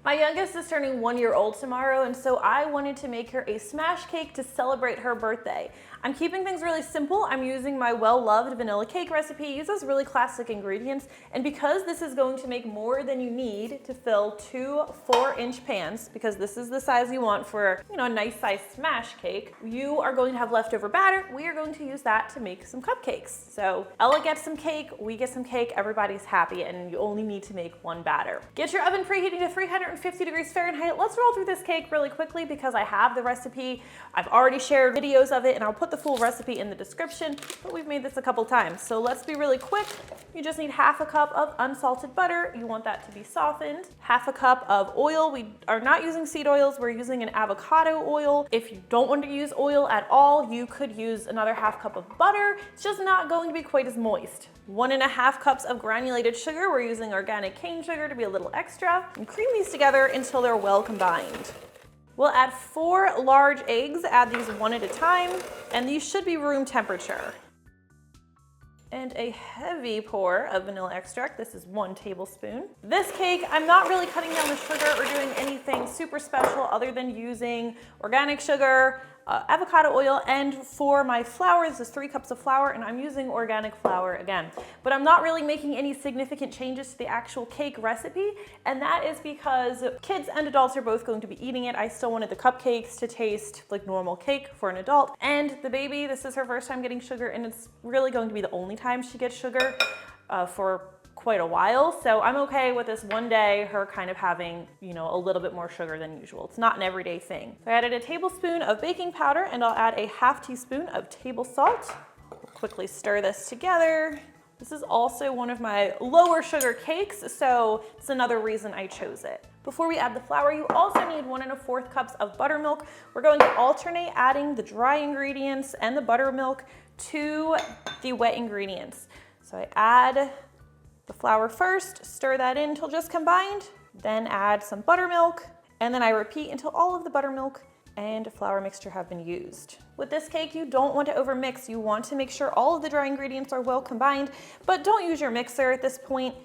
My youngest is turning 1 year old tomorrow, and so I wanted to make her a smash cake to celebrate her birthday. I'm keeping things really simple. I'm using my well-loved vanilla cake recipe. It uses really classic ingredients, and because this is going to make more than you need to fill 2 4-inch pans, because this is the size you want for, a nice size smash cake, you are going to have leftover batter. We are going to use that to make some cupcakes. So Ella gets some cake, we get some cake, everybody's happy, and you only need to make 1 batter. Get your oven preheating to 350 degrees Fahrenheit. Let's roll through this cake really quickly because I have the recipe. I've already shared videos of it, and I'll put the full recipe in the description, but we've made this a couple times. So let's be really quick. You just need 1/2 cup of unsalted butter. You want that to be softened. 1/2 cup of oil. We are not using seed oils. We're using an avocado oil. If you don't want to use oil at all, you could use another 1/2 cup of butter. It's just not going to be quite as moist. 1½ cups of granulated sugar. We're using organic cane sugar to be a little extra. And cream these together until they're well combined. We'll add 4 large eggs, add these 1 at a time, and these should be room temperature. And a heavy pour of vanilla extract. This is 1 tablespoon. This cake, I'm not really cutting down the sugar or doing anything super special other than using organic sugar, avocado oil, and for my flour, this is 3 cups of flour, and I'm using organic flour again. But I'm not really making any significant changes to the actual cake recipe, and that is because kids and adults are both going to be eating it. I still wanted the cupcakes to taste like normal cake for an adult. And the baby, this is her first time getting sugar, and it's really going to be the only time she gets sugar for quite a while. So I'm okay with this one day, her kind of having, a little bit more sugar than usual. It's not an everyday thing. So I added a tablespoon of baking powder, and I'll add a 1/2 teaspoon of table salt. Quickly stir this together. This is also one of my lower sugar cakes, so it's another reason I chose it. Before we add the flour, you also need 1¼ cups of buttermilk. We're going to alternate adding the dry ingredients and the buttermilk to the wet ingredients. So I add the flour first, stir that in until just combined, then add some buttermilk, and then I repeat until all of the buttermilk and flour mixture have been used. With this cake, you don't want to overmix. You want to make sure all of the dry ingredients are well combined, but don't use your mixer at this point.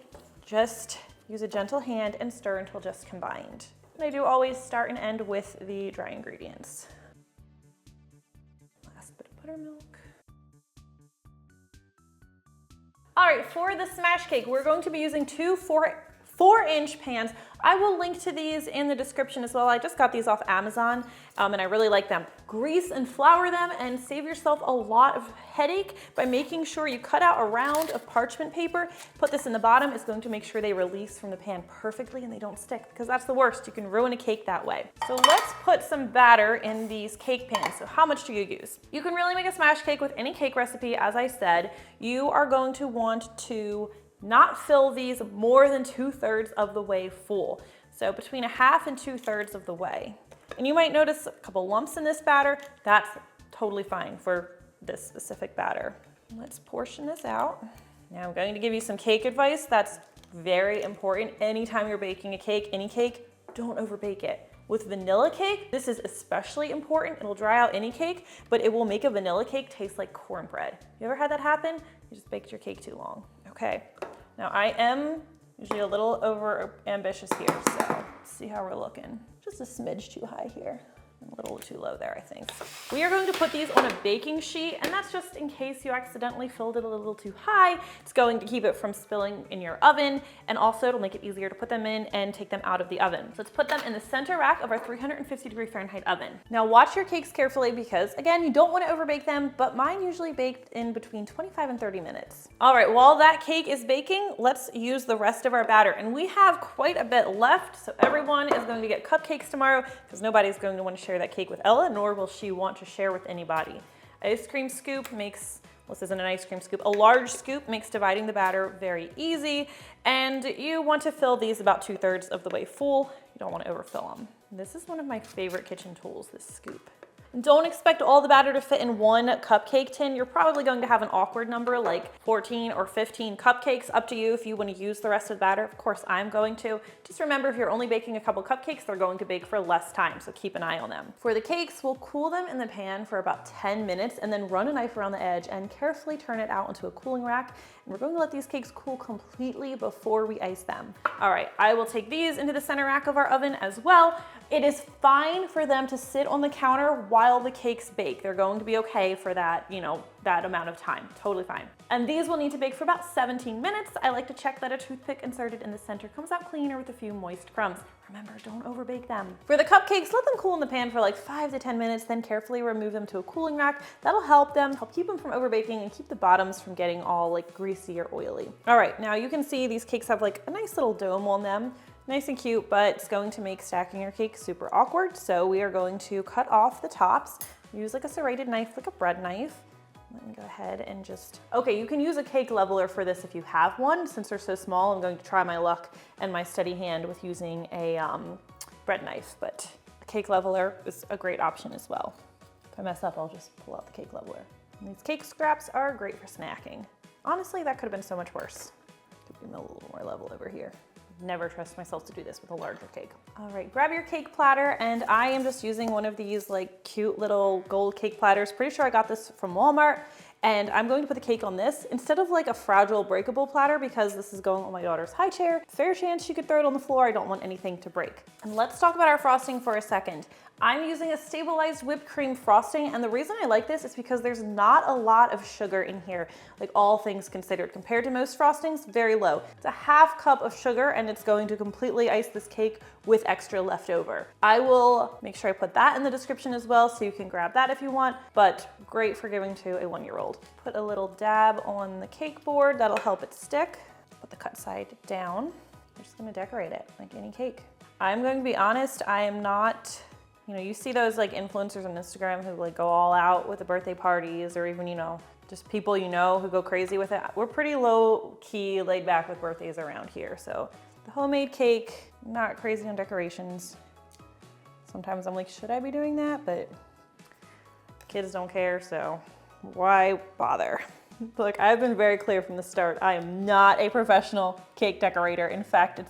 Just use a gentle hand and stir until just combined. And I do always start and end with the dry ingredients. Last bit of buttermilk. All right, for the smash cake, we're going to be using 2 4-inch pans. I will link to these in the description as well. I just got these off Amazon, and I really like them. Grease and flour them and save yourself a lot of headache by making sure you cut out a round of parchment paper. Put this in the bottom. It's going to make sure they release from the pan perfectly and they don't stick, because that's the worst. You can ruin a cake that way. So let's put some batter in these cake pans. So how much do you use? You can really make a smash cake with any cake recipe. As I said, you are going to want to not fill these more than 2/3 of the way full. So between 1/2 and 2/3 of the way. And you might notice a couple lumps in this batter. That's totally fine for this specific batter. Let's portion this out. Now I'm going to give you some cake advice that's very important. Anytime you're baking a cake, any cake, don't overbake it. With vanilla cake, this is especially important. It'll dry out any cake, but it will make a vanilla cake taste like cornbread. You ever had that happen? You just baked your cake too long. Okay, now I am usually a little over ambitious here, so let's see how we're looking. Just a smidge too high here. A little too low there, I think. We are going to put these on a baking sheet, and that's just in case you accidentally filled it a little too high. It's going to keep it from spilling in your oven, and also it'll make it easier to put them in and take them out of the oven. So let's put them in the center rack of our 350 degree Fahrenheit oven. Now watch your cakes carefully because, again, you don't want to overbake them, but mine usually baked in between 25 and 30 minutes. All right, while that cake is baking, let's use the rest of our batter. And we have quite a bit left, so everyone is going to get cupcakes tomorrow because nobody's going to want to share that cake with Ella, nor will she want to share with anybody. Ice cream scoop makes, well, this isn't an ice cream scoop, a large scoop makes dividing the batter very easy, and you want to fill these about 2/3 of the way full. You don't want to overfill them. This is one of my favorite kitchen tools, this scoop. Don't expect all the batter to fit in one cupcake tin. You're probably going to have an awkward number like 14 or 15 cupcakes. Up to you if you want to use the rest of the batter. Of course, I'm going to. Just remember, if you're only baking a couple cupcakes, they're going to bake for less time, so keep an eye on them. For the cakes, we'll cool them in the pan for about 10 minutes and then run a knife around the edge and carefully turn it out into a cooling rack. And we're going to let these cakes cool completely before we ice them. All right, I will take these into the center rack of our oven as well. It is fine for them to sit on the counter while the cakes bake. They're going to be okay for that, that amount of time, totally fine. And these will need to bake for about 17 minutes. I like to check that a toothpick inserted in the center comes out cleaner with a few moist crumbs. Remember, don't overbake them. For the cupcakes, let them cool in the pan for like 5 to 10 minutes, then carefully remove them to a cooling rack. That'll help keep them from overbaking and keep the bottoms from getting all like greasy or oily. All right, now you can see these cakes have like a nice little dome on them. Nice and cute, but it's going to make stacking your cake super awkward. So we are going to cut off the tops. Use like a serrated knife, like a bread knife. Let me go ahead and okay, you can use a cake leveler for this if you have one. Since they're so small, I'm going to try my luck and my steady hand with using a bread knife, but a cake leveler is a great option as well. If I mess up, I'll just pull out the cake leveler. And these cake scraps are great for snacking. Honestly, that could have been so much worse. Could be a little more level over here. Never trust myself to do this with a larger cake. All right, grab your cake platter, and I am just using one of these like cute little gold cake platters. Pretty sure I got this from Walmart, and I'm going to put the cake on this instead of like a fragile breakable platter because this is going on my daughter's high chair. Fair chance she could throw it on the floor. I don't want anything to break. And let's talk about our frosting for a second. I'm using a stabilized whipped cream frosting, and the reason I like this is because there's not a lot of sugar in here, like all things considered. Compared to most frostings, very low. It's a ½ cup of sugar, and it's going to completely ice this cake with extra left over. I will make sure I put that in the description as well, so you can grab that if you want, but great for giving to a 1-year-old. Put a little dab on the cake board, that'll help it stick. Put the cut side down. I'm just gonna decorate it like any cake. I'm going to be honest, I am not, you see those like influencers on Instagram who like go all out with the birthday parties, or even, just people who go crazy with it. We're pretty low key, laid back with birthdays around here. So the homemade cake, not crazy on decorations. Sometimes I'm like, should I be doing that? But kids don't care, so why bother? Look, I've been very clear from the start. I am not a professional cake decorator. In fact,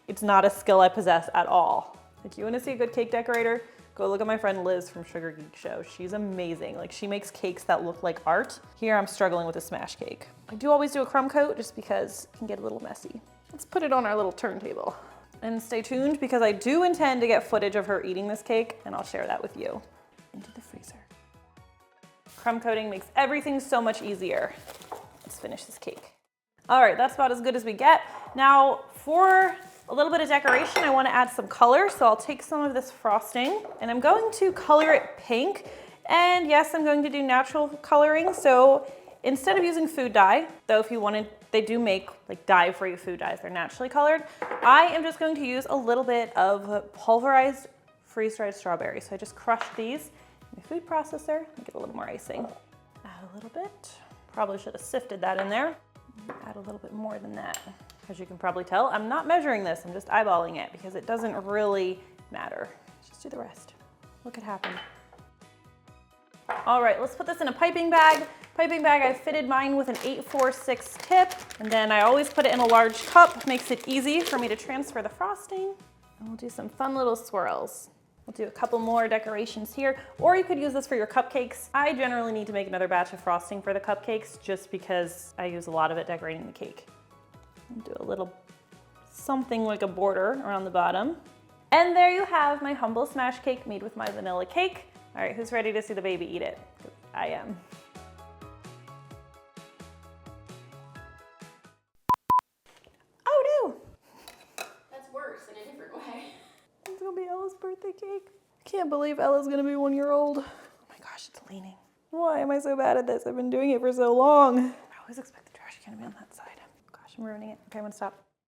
it's not a skill I possess at all. Like, you wanna see a good cake decorator? Go look at my friend Liz from Sugar Geek Show. She's amazing. Like, she makes cakes that look like art. Here I'm struggling with a smash cake. I do always do a crumb coat just because it can get a little messy. Let's put it on our little turntable. And stay tuned because I do intend to get footage of her eating this cake, and I'll share that with you. Into the freezer. Crumb coating makes everything so much easier. Let's finish this cake. All right, that's about as good as we get. Now, for a little bit of decoration, I want to add some color, so I'll take some of this frosting and I'm going to color it pink. And yes, I'm going to do natural coloring. So instead of using food dye, though if you wanted, they do make like dye-free food dyes, they're naturally colored. I am just going to use a little bit of pulverized freeze-dried strawberries. So I just crushed these in my food processor and get a little more icing. Add a little bit. Probably should have sifted that in there. Add a little bit more than that. As you can probably tell, I'm not measuring this, I'm just eyeballing it because it doesn't really matter. Just do the rest. What could happen? All right, let's put this in a piping bag. Piping bag, I fitted mine with an 846 tip, and then I always put it in a large cup. Makes it easy for me to transfer the frosting. And we'll do some fun little swirls. We'll do a couple more decorations here, or you could use this for your cupcakes. I generally need to make another batch of frosting for the cupcakes just because I use a lot of it decorating the cake. I'll do a little something like a border around the bottom. And there you have my humble smash cake made with my vanilla cake. All right, who's ready to see the baby eat it? I am. Oh no! That's worse in a different way. It's gonna be Ella's birthday cake. I can't believe Ella's gonna be 1 year old. Oh my gosh, it's leaning. Why am I so bad at this? I've been doing it for so long. I always expect the trash can to be on that side. Gosh, I'm ruining it. Okay, I'm gonna stop.